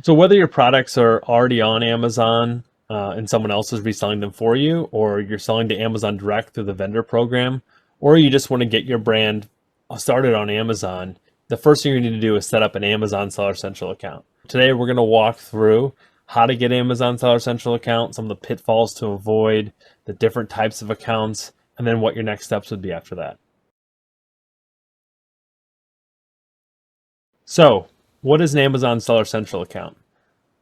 So whether your products are already on Amazon and someone else is reselling them for you, or you're selling to Amazon direct through the vendor program, or you just want to get your brand started on Amazon, the first thing you need to do is set up an Amazon Seller Central account. Today we're going to walk through how to get Amazon Seller Central account, some of the pitfalls to avoid, the different types of accounts, and then what your next steps would be after that. So, what is an Amazon Seller Central account?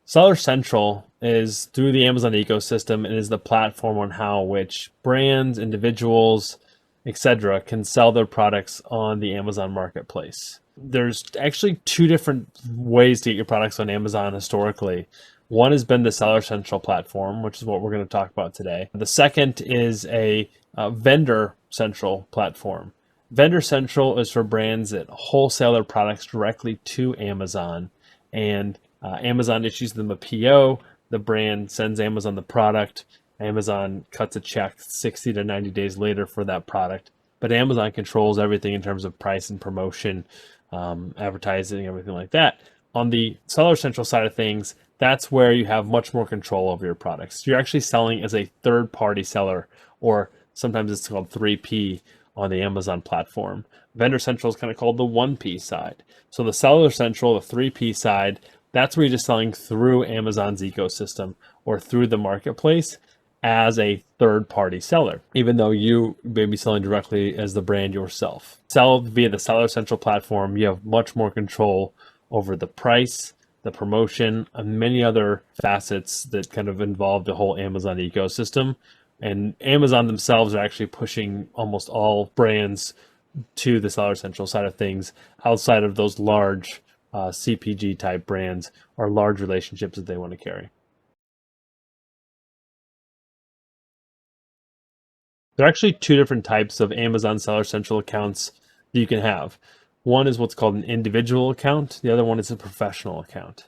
Seller Central is through the Amazon ecosystem and is the platform on how which brands, individuals, etc. can sell their products on the Amazon marketplace. There's actually two different ways to get your products on Amazon historically. One has been the Seller Central platform, which is what we're going to talk about today. The second is a Vendor Central platform. Vendor Central is for brands that wholesale their products directly to Amazon, and Amazon issues them a PO. The brand sends Amazon the product. Amazon cuts a check 60 to 90 days later for that product. But Amazon controls everything in terms of price and promotion, advertising, everything like that. On the Seller Central side of things, that's where you have much more control over your products. You're actually selling as a third party seller, or sometimes it's called 3P on the Amazon platform. Vendor Central is kind of called the 1P side. So the Seller Central, the 3P side, that's where you're just selling through Amazon's ecosystem or through the marketplace as a third party seller, even though you may be selling directly as the brand yourself. Sell via the Seller Central platform, you have much more control over the price, the promotion, and many other facets that kind of involve the whole Amazon ecosystem. And Amazon themselves are actually pushing almost all brands to the Seller Central side of things outside of those large CPG type brands or large relationships that they want to carry. There are actually two different types of Amazon Seller Central accounts that you can have. One is what's called an individual account. The other one is a professional account.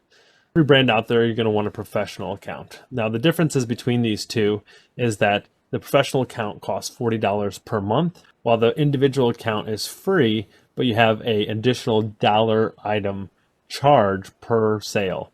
Every brand out there, you're going to want a professional account. Now, the differences between these two is that the professional account costs $40 per month, while the individual account is free, but you have an additional dollar item charge per sale.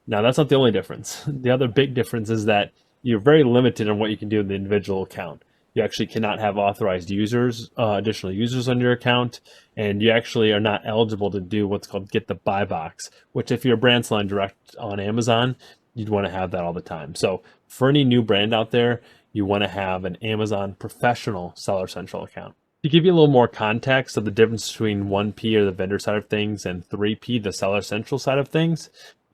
Now, that's not the only difference. The other big difference is that you're very limited on what you can do in the individual account. You actually cannot have authorized users, additional users on your account, and you actually are not eligible to do what's called get the buy box, which if you're a brand selling direct on Amazon, you'd want to have that all the time. So for any new brand out there, you want to have an Amazon professional Seller Central account. To give you a little more context of the difference between 1P or the vendor side of things and 3P, the Seller Central side of things,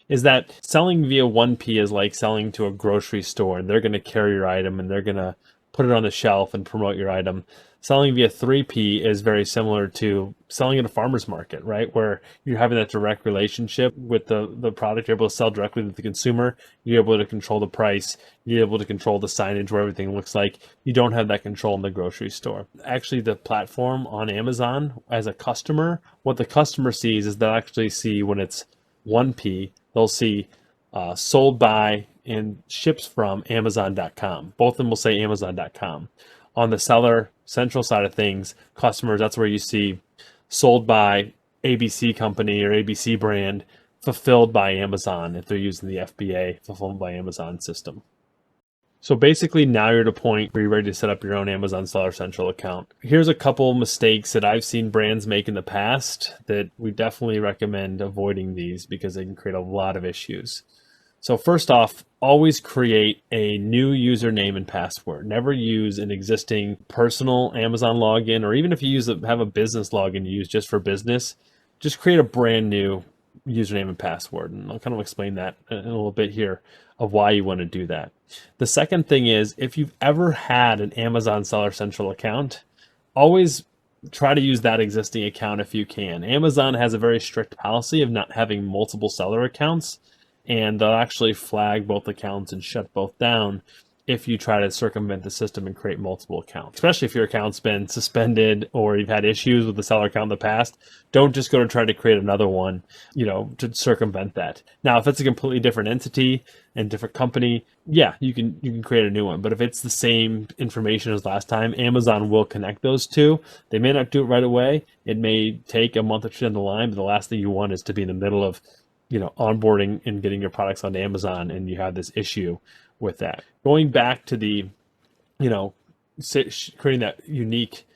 is that selling via 1P is like selling to a grocery store and they're going to carry your item and they're going to put it on the shelf and promote your item. Selling via 3P is very similar to selling at a farmer's market, right? Where you're having that direct relationship with the product. You're able to sell directly to the consumer. You're able to control the price. You're able to control the signage, where everything looks like. You don't have that control in the grocery store. Actually, the platform on Amazon, as a customer, what the customer sees is they'll actually see when it's 1P, they'll see sold by and ships from Amazon.com. Both of them will say Amazon.com. On the Seller Central side of things, customers, that's where you see sold by ABC company or ABC brand, fulfilled by Amazon if they're using the FBA, fulfilled by Amazon system. So basically now you're at a point where you're ready to set up your own Amazon Seller Central account. Here's a couple mistakes that I've seen brands make in the past that we definitely recommend avoiding these because they can create a lot of issues. So first off, always create a new username and password. Never use an existing personal Amazon login, or even if you have a business login you use just for business, just create a brand new username and password. And I'll kind of explain that in a little bit here of why you want to do that. The second thing is, if you've ever had an Amazon Seller Central account, always try to use that existing account if you can. Amazon has a very strict policy of not having multiple seller accounts, and they'll actually flag both accounts and shut both down if you try to circumvent the system and create multiple accounts. Especially if your account's been suspended or you've had issues with the seller account in the past, don't just go to try to create another one, to circumvent that. Now, if it's a completely different entity and different company, yeah, you can create a new one. But if it's the same information as last time, Amazon will connect those two. They may not do it right away. It may take a month or two down the line, but the last thing you want is to be in the middle of onboarding and getting your products onto Amazon, and you have this issue with that. Going back to the, you know, creating that unique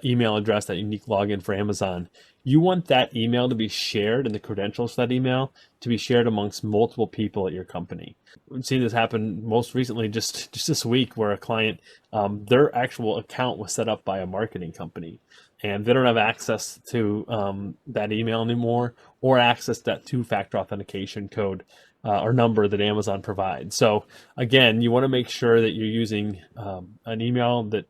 email address, that unique login for Amazon, you want that email to be shared, and the credentials for that email to be shared amongst multiple people at your company. We've seen this happen most recently, just this week, where a client, their actual account was set up by a marketing company, and they don't have access to that email anymore, or access to that two-factor authentication code or number that Amazon provides. So again, you want to make sure that you're using an email that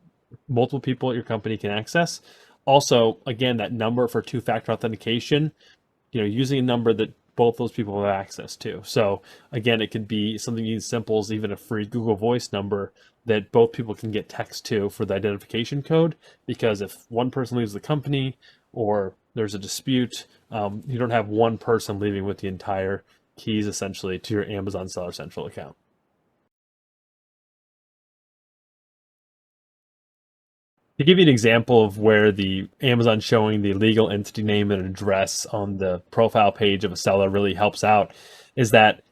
multiple people at your company can access. Also, again, that number for two-factor authentication, using a number that both those people have access to. So again, it could be something as simple as even a free Google Voice number that both people can get text to for the identification code, because if one person leaves the company or there's a dispute, you don't have one person leaving with the entire keys essentially to your Amazon Seller Central account. To give you an example of where the Amazon showing the legal entity name and address on the profile page of a seller really helps out, is that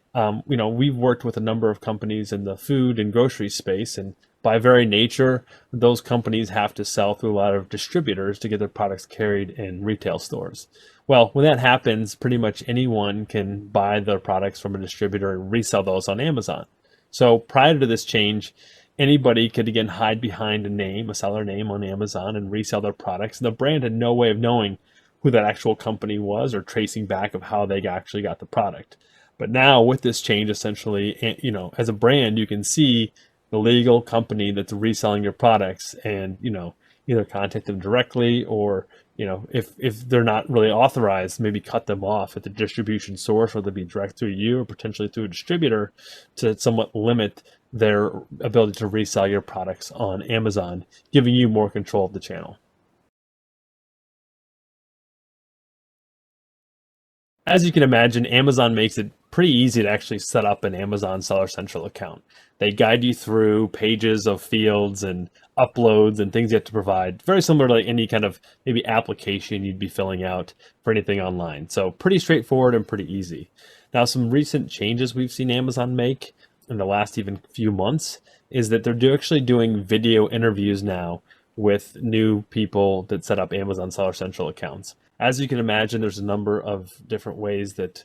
we've worked with a number of companies in the food and grocery space, and by very nature, those companies have to sell through a lot of distributors to get their products carried in retail stores. Well, when that happens, pretty much anyone can buy their products from a distributor and resell those on Amazon. So prior to this change, anybody could again hide behind a seller name on Amazon, and resell their products. And the brand had no way of knowing who that actual company was, or tracing back of how they actually got the product. But now with this change, essentially, as a brand, you can see the legal company that's reselling your products, and either contact them directly, or if they're not really authorized, maybe cut them off at the distribution source, whether it be direct through you or potentially through a distributor, to somewhat limit their ability to resell your products on Amazon, giving you more control of the channel. As you can imagine, Amazon makes it pretty easy to actually set up an Amazon Seller Central account. They guide you through pages of fields and uploads and things you have to provide, very similar to like any kind of maybe application you'd be filling out for anything online. So pretty straightforward and pretty easy. Now, some recent changes we've seen Amazon make in the last even few months is that they're actually doing video interviews now with new people that set up Amazon Seller Central accounts. As you can imagine, there's a number of different ways that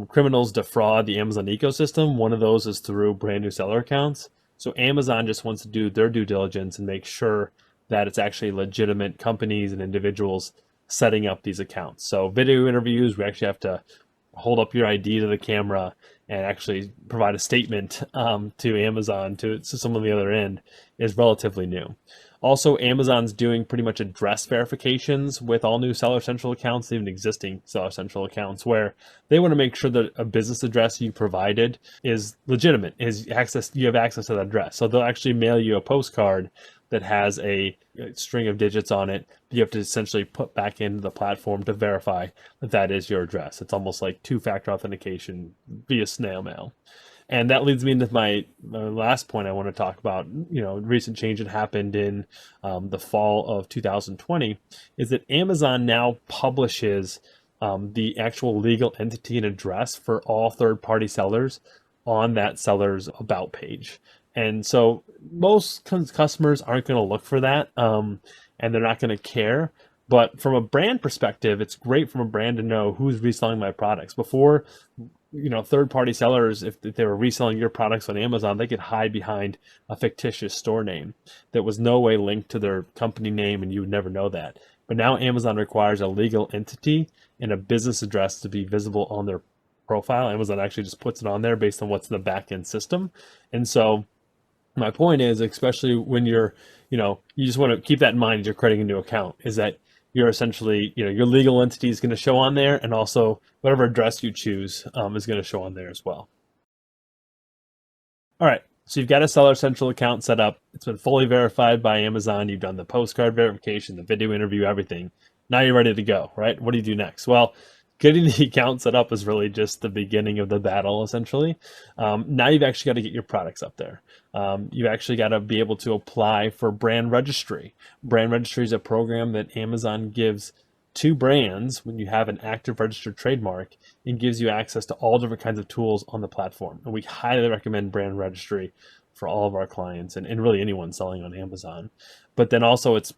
criminals defraud the Amazon ecosystem. One of those is through brand new seller accounts. So Amazon just wants to do their due diligence and make sure that it's actually legitimate companies and individuals setting up these accounts. So video interviews, we actually have to hold up your ID to the camera and actually provide a statement to Amazon, to someone on the other end, is relatively new. Also, Amazon's doing pretty much address verifications with all new Seller Central accounts, even existing Seller Central accounts, where they want to make sure that a business address you provided is legitimate, you have access to that address. So they'll actually mail you a postcard that has a string of digits on it that you have to essentially put back into the platform to verify that that is your address. It's almost like two-factor authentication via snail mail. And that leads me into my last point I want to talk about. Recent change that happened in the fall of 2020 is that Amazon now publishes the actual legal entity and address for all third-party sellers on that seller's about page. And so most customers aren't going to look for that, and they're not going to care. But from a brand perspective, it's great from a brand to know who's reselling my products. Before, third-party sellers, if they were reselling your products on Amazon, they could hide behind a fictitious store name that was no way linked to their company name, and you would never know that. But now Amazon requires a legal entity and a business address to be visible on their profile. Amazon actually just puts it on there based on what's in the back-end system. And so my point is, especially when you just want to keep that in mind as you're creating a new account, is that you're essentially, your legal entity is going to show on there, and also whatever address you choose is going to show on there as well. All right, so you've got a Seller Central account set up. It's been fully verified by Amazon. You've done the postcard verification, the video interview, everything. Now you're ready to go, right? What do you do next? Well, getting the account set up is really just the beginning of the battle, essentially. Now you've actually got to get your products up there. You've actually got to be able to apply for brand registry. Brand registry is a program that Amazon gives two brands, when you have an active registered trademark, it gives you access to all different kinds of tools on the platform. And we highly recommend brand registry for all of our clients and really anyone selling on Amazon. But then also it's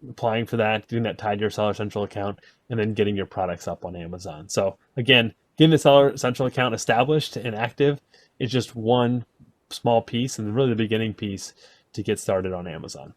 applying for that, getting that tied to your Seller Central account, and then getting your products up on Amazon. So again, getting the Seller Central account established and active is just one small piece and really the beginning piece to get started on Amazon.